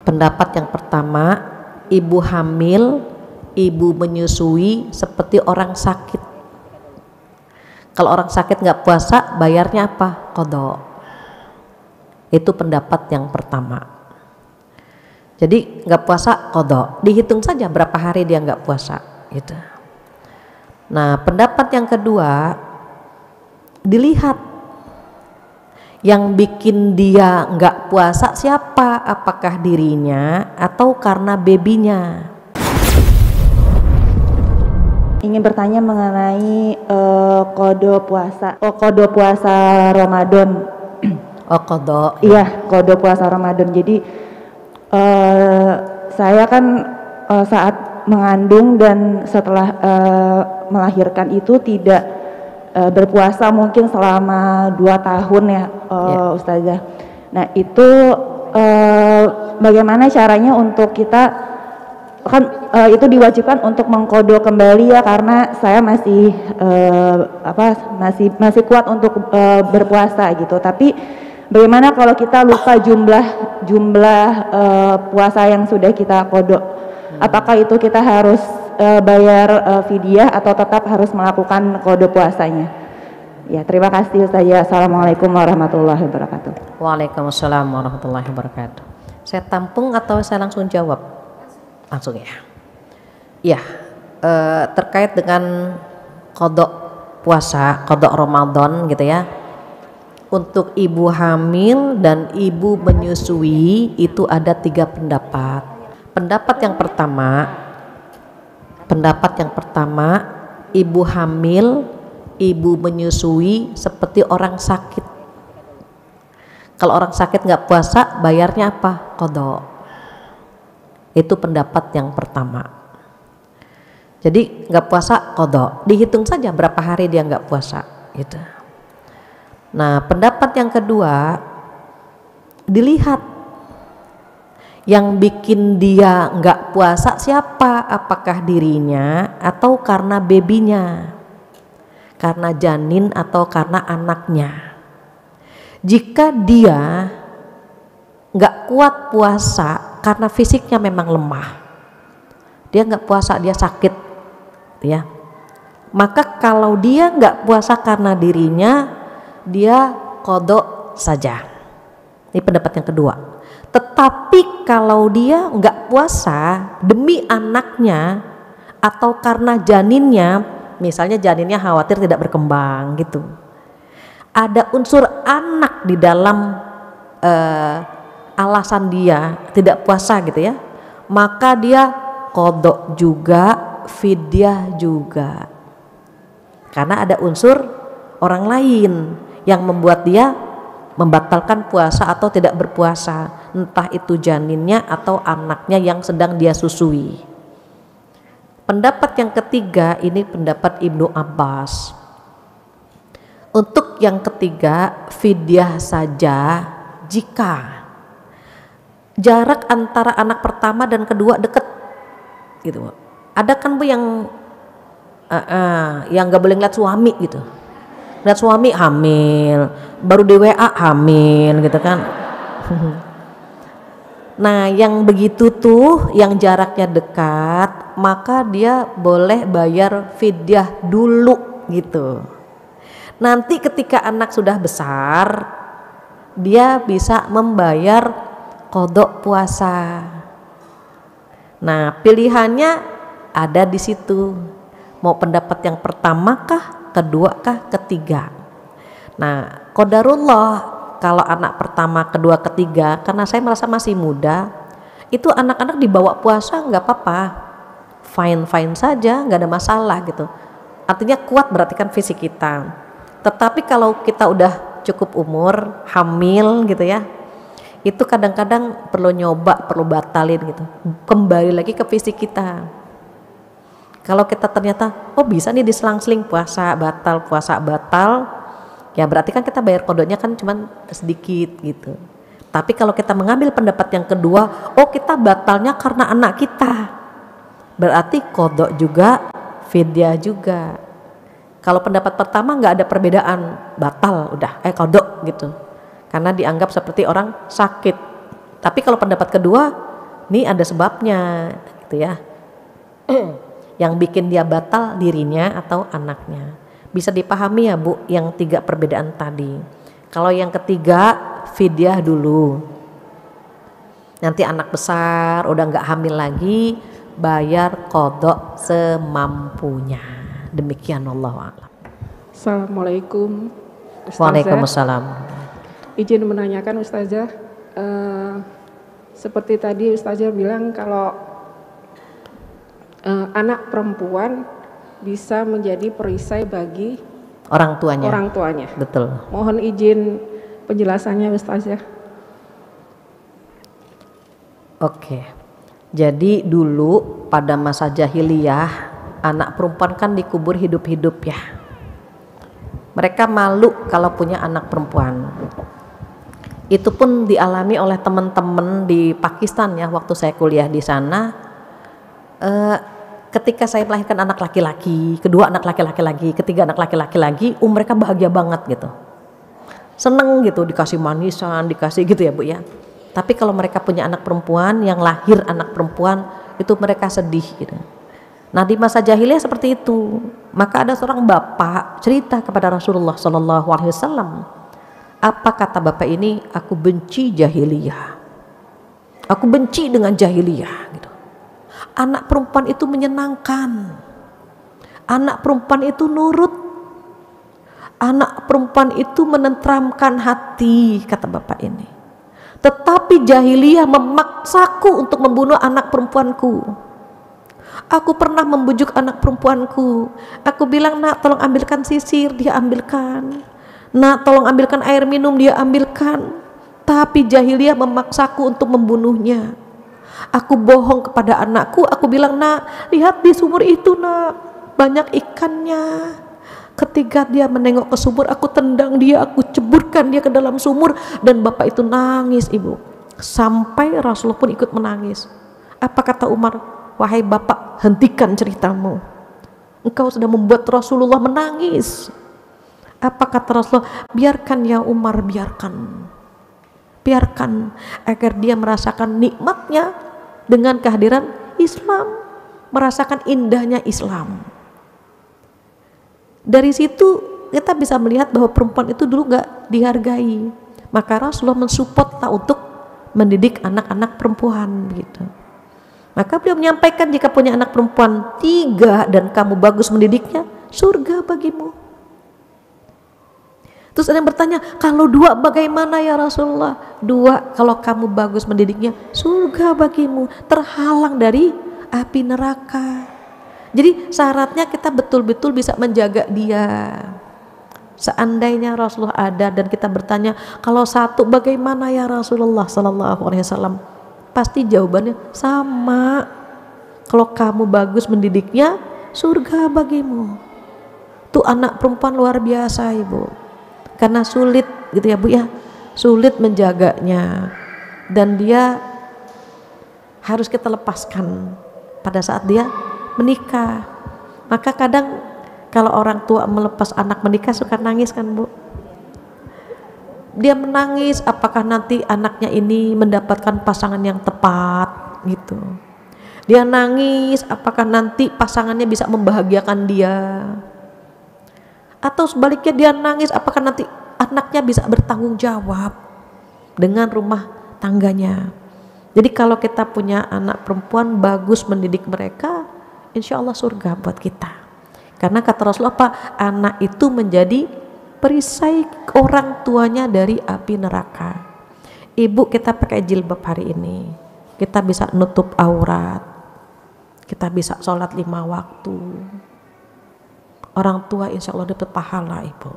Pendapat yang pertama, ibu hamil, ibu menyusui seperti orang sakit. Kalau orang sakit nggak puasa, bayarnya apa? Qadha. Itu pendapat yang pertama. Jadi nggak puasa qadha, dihitung saja berapa hari dia nggak puasa gitu. Nah, pendapat yang kedua, dilihat yang bikin dia nggak puasa siapa, apakah dirinya atau karena bebinya. Ingin bertanya mengenai qadha puasa Ramadan. Oh, qadha. Iya, qadha puasa Ramadan. Jadi saya kan saat mengandung dan setelah melahirkan itu tidak berpuasa mungkin selama 2 tahun ya, Ustazah. Nah itu bagaimana caranya untuk kita kan itu diwajibkan untuk mengqadha kembali ya, karena saya masih masih kuat untuk berpuasa gitu. Tapi bagaimana kalau kita lupa jumlah puasa yang sudah kita qadha? Apakah itu kita harus bayar fidyah atau tetap harus melakukan qadha puasanya? Ya, terima kasih Ustazah. Assalamualaikum warahmatullahi wabarakatuh. Waalaikumsalam warahmatullahi wabarakatuh. Saya tampung atau saya langsung jawab? Langsung ya. Ya, terkait dengan qadha puasa, qadha Ramadan gitu ya. Untuk ibu hamil dan ibu menyusui itu ada 3 pendapat. Pendapat yang pertama, ibu hamil, ibu menyusui seperti orang sakit. Kalau orang sakit nggak puasa, bayarnya apa? Qadha. Itu pendapat yang pertama. Jadi nggak puasa qadha, dihitung saja berapa hari dia nggak puasa gitu. Nah, pendapat yang kedua, dilihat yang bikin dia nggak puasa siapa, apakah dirinya atau karena bebinya, karena janin atau karena anaknya. Jika dia nggak kuat puasa karena fisiknya memang lemah, dia nggak puasa, dia sakit ya, maka kalau dia nggak puasa karena dirinya, dia qadha saja. Ini pendapat yang kedua. Tetapi kalau dia nggak puasa demi anaknya atau karena janinnya, misalnya janinnya khawatir tidak berkembang gitu, ada unsur anak di dalam alasan dia tidak puasa gitu ya, maka dia qadha juga, fidyah juga, karena ada unsur orang lain yang membuat dia membatalkan puasa atau tidak berpuasa, entah itu janinnya atau anaknya yang sedang dia susui. Pendapat yang ketiga ini pendapat Ibnu Abbas. Untuk yang ketiga, fidyah saja jika jarak antara anak pertama dan kedua dekat gitu. Ada kan Bu yang nggak boleh ngeliat suami gitu, lihat suami hamil, baru di WA hamil gitu kan. Nah yang begitu tuh, yang jaraknya dekat, maka dia boleh bayar fidyah dulu gitu. Nanti ketika anak sudah besar, dia bisa membayar qadha puasa. Nah pilihannya ada di situ, mau pendapat yang pertama kah, kedua kah, ketiga. Nah qadarullah, kalau anak pertama, kedua, ketiga, karena saya merasa masih muda, itu anak-anak dibawa puasa nggak apa-apa, fine saja, nggak ada masalah gitu. Artinya kuat berarti kan fisik kita. Tetapi kalau kita udah cukup umur, hamil gitu ya, itu kadang-kadang perlu nyoba, perlu batalin gitu, kembali lagi ke fisik kita. Kalau kita ternyata bisa nih diselang-seling puasa batal, ya berarti kan kita bayar qadhanya kan cuman sedikit gitu. Tapi kalau kita mengambil pendapat yang kedua, kita batalnya karena anak kita, berarti qadha juga, fidyah juga. Kalau pendapat pertama nggak ada perbedaan, batal udah qadha gitu, karena dianggap seperti orang sakit. Tapi kalau pendapat kedua, Ini ada sebabnya gitu ya. Yang bikin dia batal dirinya atau anaknya. Bisa dipahami ya Bu yang 3 perbedaan tadi. Kalau yang ketiga fidyah dulu. Nanti anak besar udah nggak hamil lagi, bayar qadha semampunya. Demikian Allah a'lam. Assalamualaikum Ustazah. Waalaikumsalam. Izin menanyakan Ustazah, seperti tadi Ustazah bilang kalau anak perempuan bisa menjadi perisai bagi Orang tuanya. Betul. Mohon izin penjelasannya Ustazah. Oke. Jadi dulu pada masa jahiliyah anak perempuan kan dikubur hidup-hidup ya. Mereka malu kalau punya anak perempuan. Itu pun dialami oleh teman-teman di Pakistan ya waktu saya kuliah di sana. Ketika saya melahirkan anak laki-laki, kedua anak laki-laki lagi, ketiga anak laki-laki lagi, mereka bahagia banget gitu. Seneng gitu, dikasih manisan, dikasih gitu ya Bu ya. Tapi kalau mereka punya anak perempuan, yang lahir anak perempuan, itu mereka sedih gitu. Nah di masa jahiliyah seperti itu. Maka ada seorang bapak cerita kepada Rasulullah SAW. Apa kata bapak ini? Aku benci jahiliyah. Aku benci dengan jahiliyah gitu. Anak perempuan itu menyenangkan. Anak perempuan itu nurut. Anak perempuan itu menenteramkan hati, kata bapak ini. Tetapi jahiliyah memaksaku untuk membunuh anak perempuanku. Aku pernah membujuk anak perempuanku. Aku bilang, nak tolong ambilkan sisir, dia ambilkan. Nak tolong ambilkan air minum, dia ambilkan. Tapi jahiliyah memaksaku untuk membunuhnya. Aku bohong kepada anakku, aku bilang, nak lihat di sumur itu nak, banyak ikannya. Ketika dia menengok ke sumur, aku tendang dia, aku ceburkan dia ke dalam sumur. Dan bapak itu nangis ibu. Sampai Rasulullah pun ikut menangis. Apa kata Umar? Wahai bapak, hentikan ceritamu. Engkau sudah membuat Rasulullah menangis. Apa kata Rasulullah? Biarkan ya Umar, biarkan. Biarkan agar dia merasakan nikmatnya dengan kehadiran Islam. Merasakan indahnya Islam. Dari situ kita bisa melihat bahwa perempuan itu dulu gak dihargai. Maka Rasulullah mensupport untuk mendidik anak-anak perempuan gitu. Maka beliau menyampaikan jika punya anak perempuan 3 dan kamu bagus mendidiknya, surga bagimu. Terus ada yang bertanya, kalau 2 bagaimana ya Rasulullah? 2 kalau kamu bagus mendidiknya, surga bagimu, terhalang dari api neraka. Jadi syaratnya kita betul-betul bisa menjaga dia. Seandainya Rasulullah ada dan kita bertanya, kalau 1 bagaimana ya Rasulullah sallallahu alaihi wasallam? Pasti jawabannya sama. Kalau kamu bagus mendidiknya, surga bagimu. Tuh anak perempuan luar biasa ibu. Karena sulit gitu ya Bu ya. Sulit menjaganya. Dan dia harus kita lepaskan pada saat dia menikah. Maka kadang kalau orang tua melepas anak menikah suka nangis kan Bu. Dia menangis apakah nanti anaknya ini mendapatkan pasangan yang tepat gitu. Dia nangis apakah nanti pasangannya bisa membahagiakan dia. Atau sebaliknya dia nangis apakah nanti anaknya bisa bertanggung jawab dengan rumah tangganya. Jadi kalau kita punya anak perempuan bagus mendidik mereka, insya Allah surga buat kita. Karena kata Rasulullah apa? Anak itu menjadi perisai orang tuanya dari api neraka. Ibu kita pakai jilbab hari ini, kita bisa nutup aurat, kita bisa sholat 5 waktu. Orang tua insya Allah dapat pahala ibu.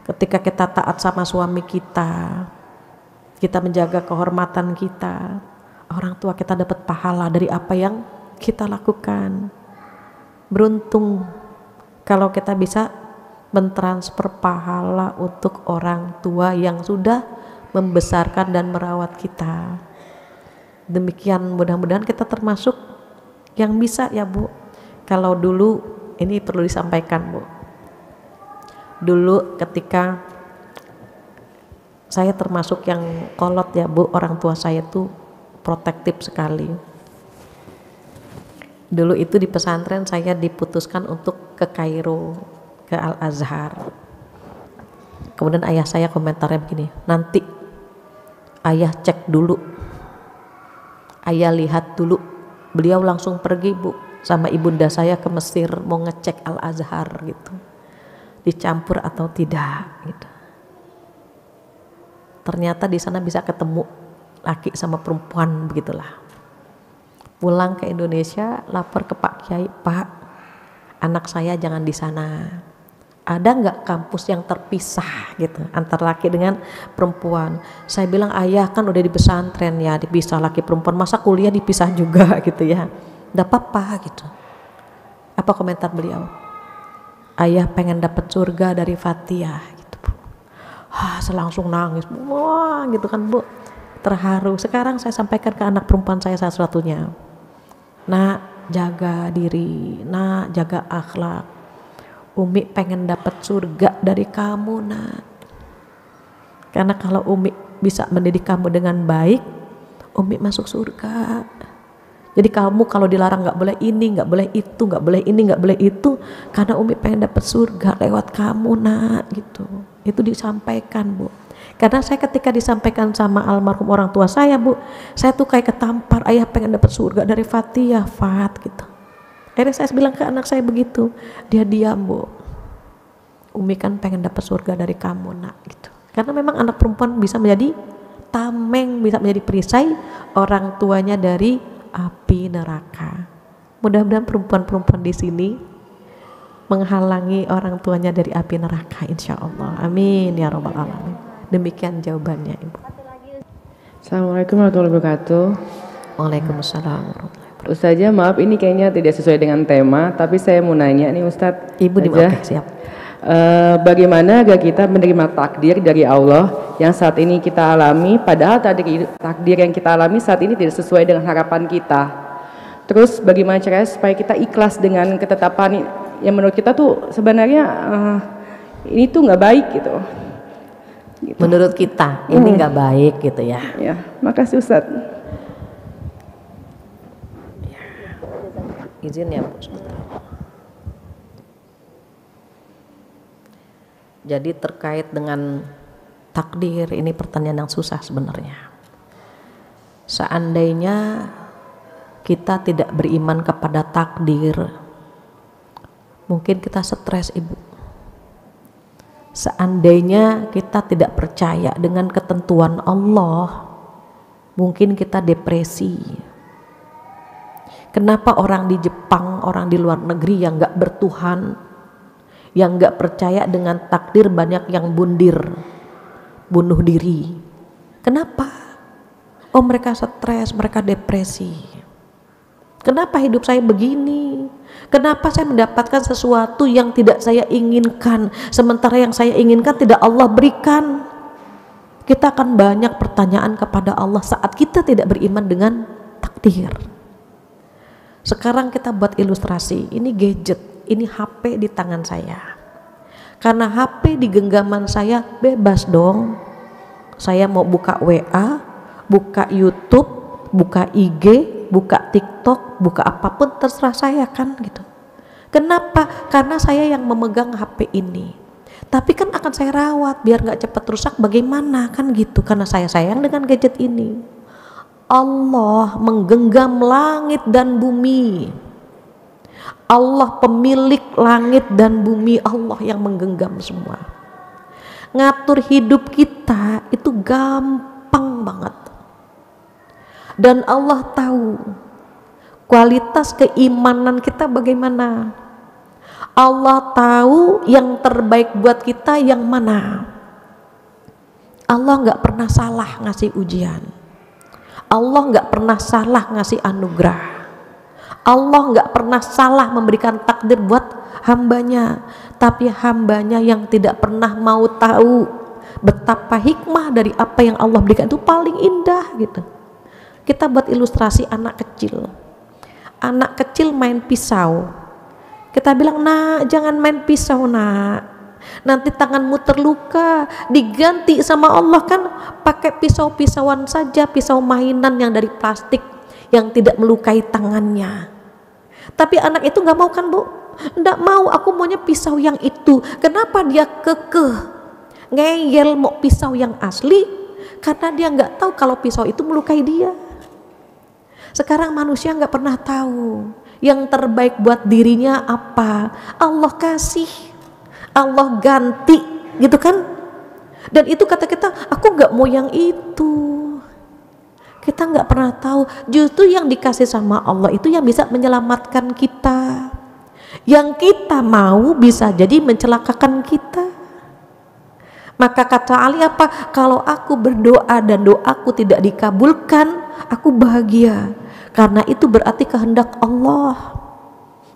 Ketika kita taat sama suami kita, kita menjaga kehormatan kita, orang tua kita dapat pahala dari apa yang kita lakukan. Beruntung kalau kita bisa mentransfer pahala untuk orang tua yang sudah membesarkan dan merawat kita. Demikian mudah-mudahan kita termasuk yang bisa ya Bu. Kalau dulu ini perlu disampaikan Bu. Dulu ketika saya termasuk yang kolot ya Bu, orang tua saya tuh protektif sekali. Dulu itu di pesantren saya diputuskan untuk ke Kairo, ke Al-Azhar. Kemudian ayah saya komentarnya begini, nanti ayah cek dulu, ayah lihat dulu. Beliau langsung pergi Bu sama ibunda saya ke Mesir mau ngecek Al-Azhar gitu, dicampur atau tidak gitu. Ternyata di sana bisa ketemu laki sama perempuan begitulah. Pulang ke Indonesia lapor ke Pak Kiai, Pak, anak saya jangan di sana. Ada nggak kampus yang terpisah gitu antara laki dengan perempuan? Saya bilang ayah kan udah di pesantren ya, dipisah laki perempuan, masa kuliah dipisah juga gitu ya? Nggak apa-apa gitu. Apa komentar beliau? Ayah pengen dapat surga dari Fatihah gitu Bu. Saya langsung nangis, wah gitu kan Bu, terharu. Sekarang saya sampaikan ke anak perempuan saya satu-satunya, nak jaga diri, nak jaga akhlak. Umi pengen dapat surga dari kamu nak, karena kalau Umi bisa mendidik kamu dengan baik, Umi masuk surga. Jadi kamu kalau dilarang nggak boleh ini, nggak boleh itu, nggak boleh ini, nggak boleh itu, karena Umi pengen dapat surga lewat kamu nak gitu. Itu disampaikan Bu. Karena saya ketika disampaikan sama almarhum orang tua saya Bu, saya tuh kayak ketampar, ayah pengen dapat surga dari Fatihah Fat gitu. Akhirnya saya bilang ke anak saya begitu, dia diam Bu. Umi kan pengen dapat surga dari kamu nak gitu. Karena memang anak perempuan bisa menjadi tameng, bisa menjadi perisai orang tuanya dari api neraka. Mudah-mudahan perempuan-perempuan di sini menghalangi orang tuanya dari api neraka, insya Allah. Amin ya robbal alamin. Demikian jawabannya Ibu. Assalamualaikum warahmatullahi wabarakatuh. Waalaikumsalam warahmatullahi wabarakatuh. Ustazah, maaf ini kayaknya tidak sesuai dengan tema, tapi saya mau nanya nih Ustadz. Ibu dimaafkan, siap. Bagaimana agar kita menerima takdir dari Allah yang saat ini kita alami, padahal takdir yang kita alami saat ini tidak sesuai dengan harapan kita. Terus bagaimana caranya supaya kita ikhlas dengan ketetapan yang menurut kita tuh sebenarnya ini tuh nggak baik gitu. Menurut kita ini nggak baik gitu ya. Ya, makasih Ustadz. Izin ya Bu. Jadi terkait dengan takdir, ini pertanyaan yang susah sebenarnya. Seandainya kita tidak beriman kepada takdir, mungkin kita stres Ibu. Seandainya kita tidak percaya dengan ketentuan Allah, mungkin kita depresi. Kenapa orang di Jepang, orang di luar negeri yang gak bertuhan, yang gak percaya dengan takdir banyak yang bunuh diri? Kenapa? Oh mereka stres, mereka depresi. Kenapa hidup saya begini? Kenapa saya mendapatkan sesuatu yang tidak saya inginkan, sementara yang saya inginkan tidak Allah berikan? Kita akan banyak pertanyaan kepada Allah saat kita tidak beriman dengan takdir. Sekarang kita buat ilustrasi, ini gadget, ini HP di tangan saya. Karena HP di genggaman saya bebas dong. Saya mau buka WA, buka YouTube, buka IG, buka TikTok, buka apapun terserah saya kan gitu. Kenapa? Karena saya yang memegang HP ini. Tapi kan akan saya rawat biar nggak cepat rusak, bagaimana kan gitu, karena saya sayang dengan gadget ini. Allah menggenggam langit dan bumi. Allah pemilik langit dan bumi, Allah yang menggenggam semua. Ngatur hidup kita itu gampang banget. Dan Allah tahu kualitas keimanan kita bagaimana. Allah tahu yang terbaik buat kita yang mana. Allah nggak pernah salah ngasih ujian. Allah nggak pernah salah ngasih anugerah. Allah nggak pernah salah memberikan takdir buat hambanya. Tapi hambanya yang tidak pernah mau tahu betapa hikmah dari apa yang Allah berikan itu paling indah gitu. Kita buat ilustrasi anak kecil. Anak kecil main pisau. Kita bilang, nak jangan main pisau nak. Nanti tanganmu terluka, diganti sama Allah kan pakai pisau-pisauan saja, pisau mainan yang dari plastik yang tidak melukai tangannya. Tapi anak itu nggak mau kan Bu? Nggak mau, aku maunya pisau yang itu. Kenapa dia kekeh ngeyel mau pisau yang asli? Karena dia nggak tahu kalau pisau itu melukai dia. Sekarang manusia nggak pernah tahu yang terbaik buat dirinya apa. Allah kasih, Allah ganti, gitu kan? Dan itu kata kita, aku nggak mau yang itu. Kita nggak pernah tahu. Justru yang dikasih sama Allah itu yang bisa menyelamatkan kita. Yang kita mau bisa jadi mencelakakan kita. Maka kata Ali apa? Kalau aku berdoa dan doaku tidak dikabulkan, aku bahagia. Karena itu berarti kehendak Allah.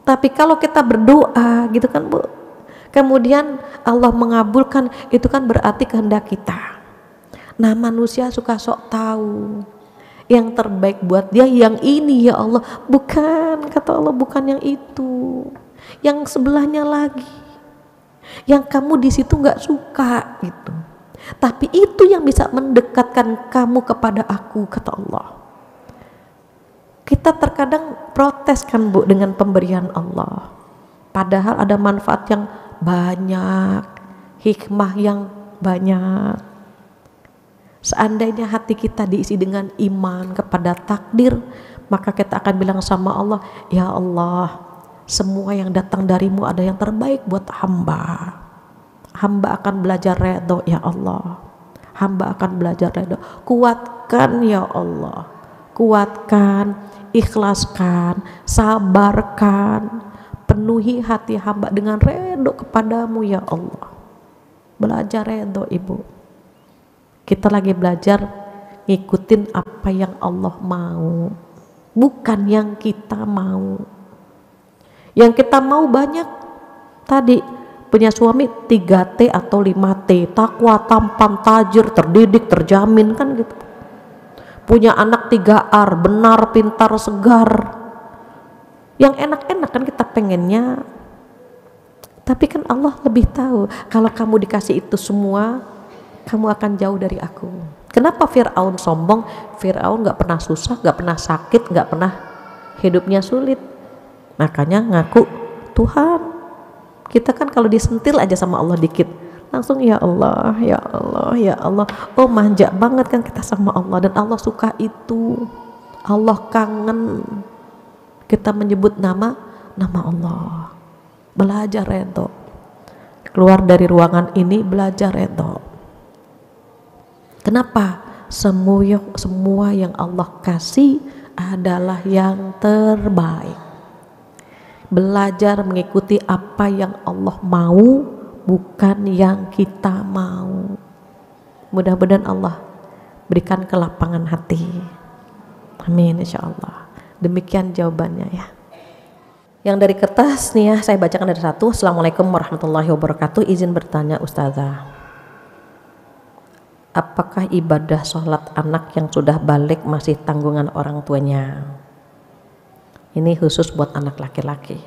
Tapi kalau kita berdoa gitu kan Bu, kemudian Allah mengabulkan, itu kan berarti kehendak kita. Nah manusia suka sok tahu yang terbaik buat dia yang ini ya Allah. Bukan, kata Allah, bukan yang itu, yang sebelahnya lagi, yang kamu di situ nggak suka gitu. Tapi itu yang bisa mendekatkan kamu kepada aku, kata Allah. Kita terkadang protes kan Bu dengan pemberian Allah, padahal ada manfaat yang banyak, hikmah yang banyak. Seandainya hati kita diisi dengan iman kepada takdir, maka kita akan bilang sama Allah, ya Allah, semua yang datang darimu ada yang terbaik buat hamba. Hamba akan belajar redho ya Allah. Hamba akan belajar redho. Kuatkan ya Allah, kuatkan, ikhlaskan, sabarkan, penuhi hati hamba dengan redho kepadamu ya Allah. Belajar redho Ibu. Kita lagi belajar ngikutin apa yang Allah mau, bukan yang kita mau. Yang kita mau banyak tadi, punya suami 3T atau 5T, takwa, tampan, tajir, terdidik, terjamin kan gitu. Punya anak 3R, benar, pintar, segar. Yang enak-enak kan kita pengennya. Tapi kan Allah lebih tahu, kalau kamu dikasih itu semua, kamu akan jauh dari aku. Kenapa Fir'aun sombong? Fir'aun gak pernah susah, gak pernah sakit, gak pernah hidupnya sulit. Makanya ngaku Tuhan. Kita kan kalau disentil aja sama Allah dikit, langsung ya Allah, ya Allah, ya Allah. Oh manja banget kan kita sama Allah, dan Allah suka itu. Allah kangen kita menyebut nama Allah. Belajar redho. Keluar dari ruangan ini belajar redho. Kenapa? Semua yang Allah kasih adalah yang terbaik. Belajar mengikuti apa yang Allah mau, bukan yang kita mau. Mudah-mudahan Allah berikan kelapangan hati. Amin insyaallah. Demikian jawabannya ya. Yang dari kertas nih ya, saya bacakan dari satu. Assalamualaikum warahmatullahi wabarakatuh. Izin bertanya Ustazah, apakah ibadah sholat anak yang sudah balik masih tanggungan orang tuanya? Ini khusus buat anak laki-laki.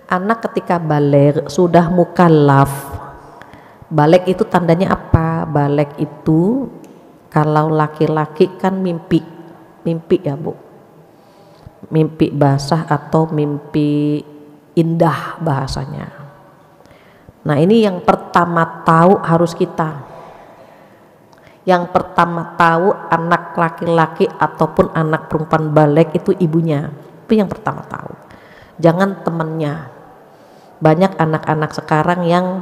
Anak ketika balik sudah mukallaf. Balik itu tandanya apa? Balik itu kalau laki-laki kan mimpi ya Bu, mimpi basah atau mimpi indah bahasanya. Nah ini yang pertama tahu harus kita. Yang pertama tahu anak laki-laki ataupun anak perempuan balik itu ibunya. Itu yang pertama tahu. Jangan temannya. Banyak anak-anak sekarang yang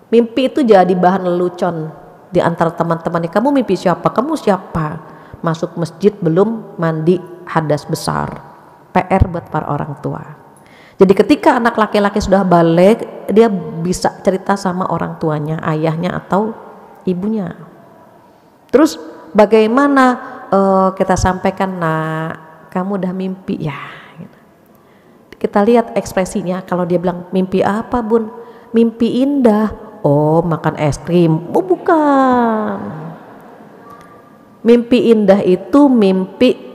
mimpi itu jadi bahan lelucon di antara teman-temannya. Kamu mimpi siapa? Kamu siapa? Masuk masjid belum mandi hadas besar. PR buat para orang tua. Jadi ketika anak laki-laki sudah balik, dia bisa cerita sama orang tuanya, ayahnya atau ibunya. Terus bagaimana kita sampaikan, nak, kamu udah mimpi ya? Kita lihat ekspresinya. Kalau dia bilang mimpi apa Bun? Mimpi indah. Oh makan es krim. Oh bukan. Mimpi indah itu mimpi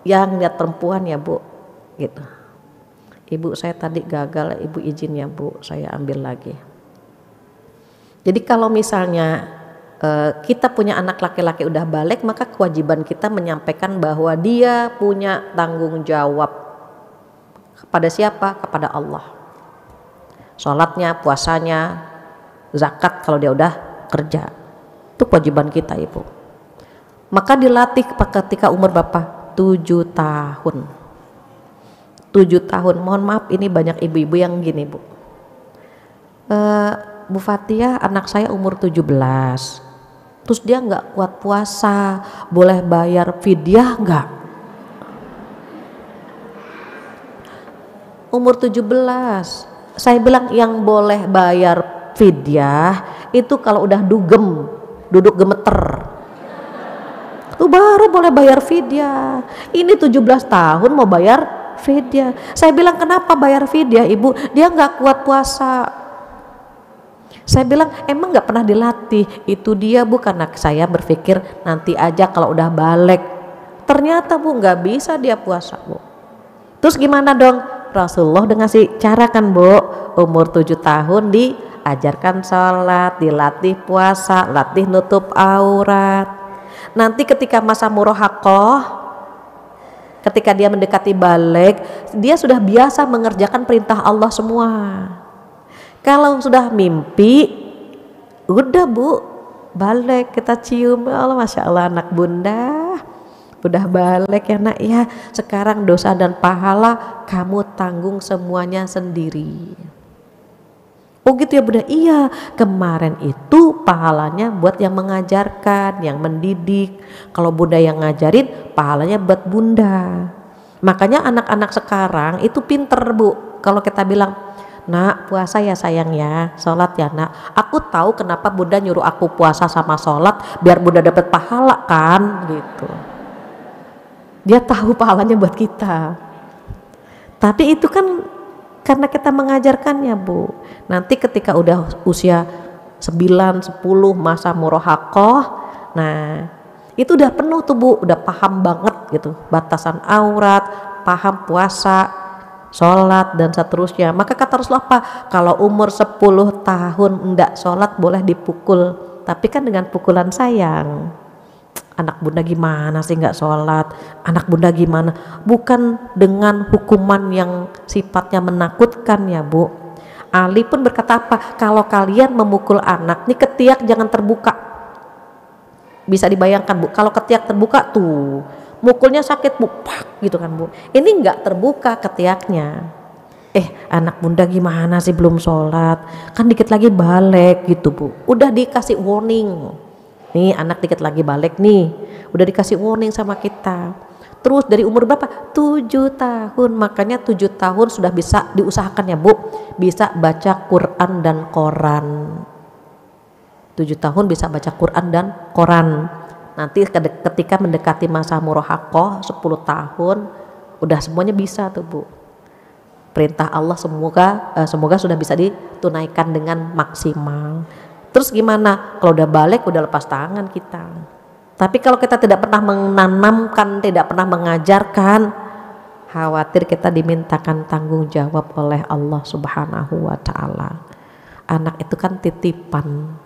yang lihat perempuan ya Bu, gitu. Ibu saya tadi gagal, Ibu izin ya Bu, saya ambil lagi. Jadi kalau misalnya kita punya anak laki-laki udah balik, maka kewajiban kita menyampaikan bahwa dia punya tanggung jawab kepada siapa? Kepada Allah. Sholatnya, puasanya, zakat kalau dia udah kerja, itu kewajiban kita Ibu. Maka dilatih ketika umur berapa? 7 tahun. 7 tahun, mohon maaf ini banyak ibu-ibu yang gini Bu, Bu Fatia anak saya umur 17, terus dia nggak kuat puasa, boleh bayar fidyah nggak? Umur 17, saya bilang yang boleh bayar fidyah itu kalau udah dugem, duduk gemeter, itu baru boleh bayar fidyah. Ini 17 tahun mau bayar fidyah. Saya bilang kenapa bayar fidyah Ibu? Dia nggak kuat puasa. Saya bilang emang nggak pernah dilatih. Itu dia Bu, karena saya berpikir nanti aja kalau udah balik. Ternyata Bu nggak bisa dia puasa Bu. Terus gimana dong? Rasulullah udah ngasih cara kan Bu, umur 7 tahun diajarkan sholat, dilatih puasa, latih nutup aurat. Nanti ketika masa murahaqqah, ketika dia mendekati balik, dia sudah biasa mengerjakan perintah Allah semua. Kalau sudah mimpi, udah Bu, balik kita cium, Allah Masya Allah anak bunda, udah balik ya nak ya, sekarang dosa dan pahala kamu tanggung semuanya sendiri. Oh gitu ya Bunda, iya kemarin itu pahalanya buat yang mengajarkan, yang mendidik. Kalau Bunda yang ngajarin, pahalanya buat Bunda. Makanya anak-anak sekarang itu pinter Bu. Kalau kita bilang, nak puasa ya sayang ya, sholat ya nak. Aku tahu kenapa Bunda nyuruh aku puasa sama sholat, biar Bunda dapat pahala kan gitu. Dia tahu pahalanya buat kita. Tapi itu kan karena kita mengajarkannya Bu. Nanti ketika udah usia 9, 10 masa murahaqqah, nah itu udah penuh tuh Bu, udah paham banget gitu batasan aurat, paham puasa, sholat dan seterusnya. Maka kata Rasulullah apa? Kalau umur 10 tahun enggak sholat boleh dipukul, tapi kan dengan pukulan sayang. Anak Bunda gimana sih nggak sholat, anak Bunda gimana, bukan dengan hukuman yang sifatnya menakutkan ya Bu. Ali pun berkata apa, kalau kalian memukul anak nih ketiak jangan terbuka. Bisa dibayangkan Bu, kalau ketiak terbuka tuh mukulnya sakit Bu, pak gitu kan Bu. Ini nggak terbuka ketiaknya. Anak Bunda gimana sih belum sholat, kan dikit lagi balik gitu Bu, udah dikasih warning. Nih anak dikit lagi balik nih, udah dikasih warning sama kita. Terus dari umur berapa? 7 tahun. Makanya 7 tahun sudah bisa diusahakan ya Bu, bisa baca Quran dan Koran. 7 tahun bisa baca Quran dan Koran. Nanti ketika mendekati masa murahaqqah 10 tahun udah semuanya bisa tuh Bu. Perintah Allah semoga sudah bisa ditunaikan dengan maksimal. Terus gimana? Kalau udah balik udah lepas tangan kita. Tapi kalau kita tidak pernah menanamkan, tidak pernah mengajarkan, khawatir kita dimintakan tanggung jawab oleh Allah Subhanahu wa Ta'ala. Anak itu kan titipan.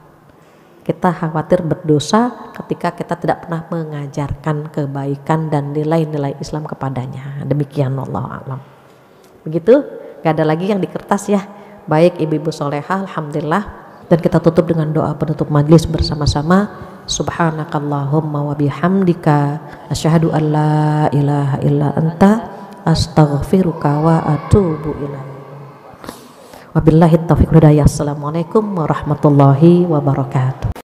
Kita khawatir berdosa ketika kita tidak pernah mengajarkan kebaikan dan nilai-nilai Islam kepadanya. Demikian Allah a'lam. Begitu? Gak ada lagi yang di kertas ya. Baik ibu-ibu solehah, alhamdulillah. Dan kita tutup dengan doa penutup majlis bersama-sama. Subhanakallahumma wa bihamdika asyhadu an la ilaha illa anta astaghfiruka wa atubu ilaik. Wabillahi taufiq hidayah. Assalamualaikum warahmatullahi wabarakatuh.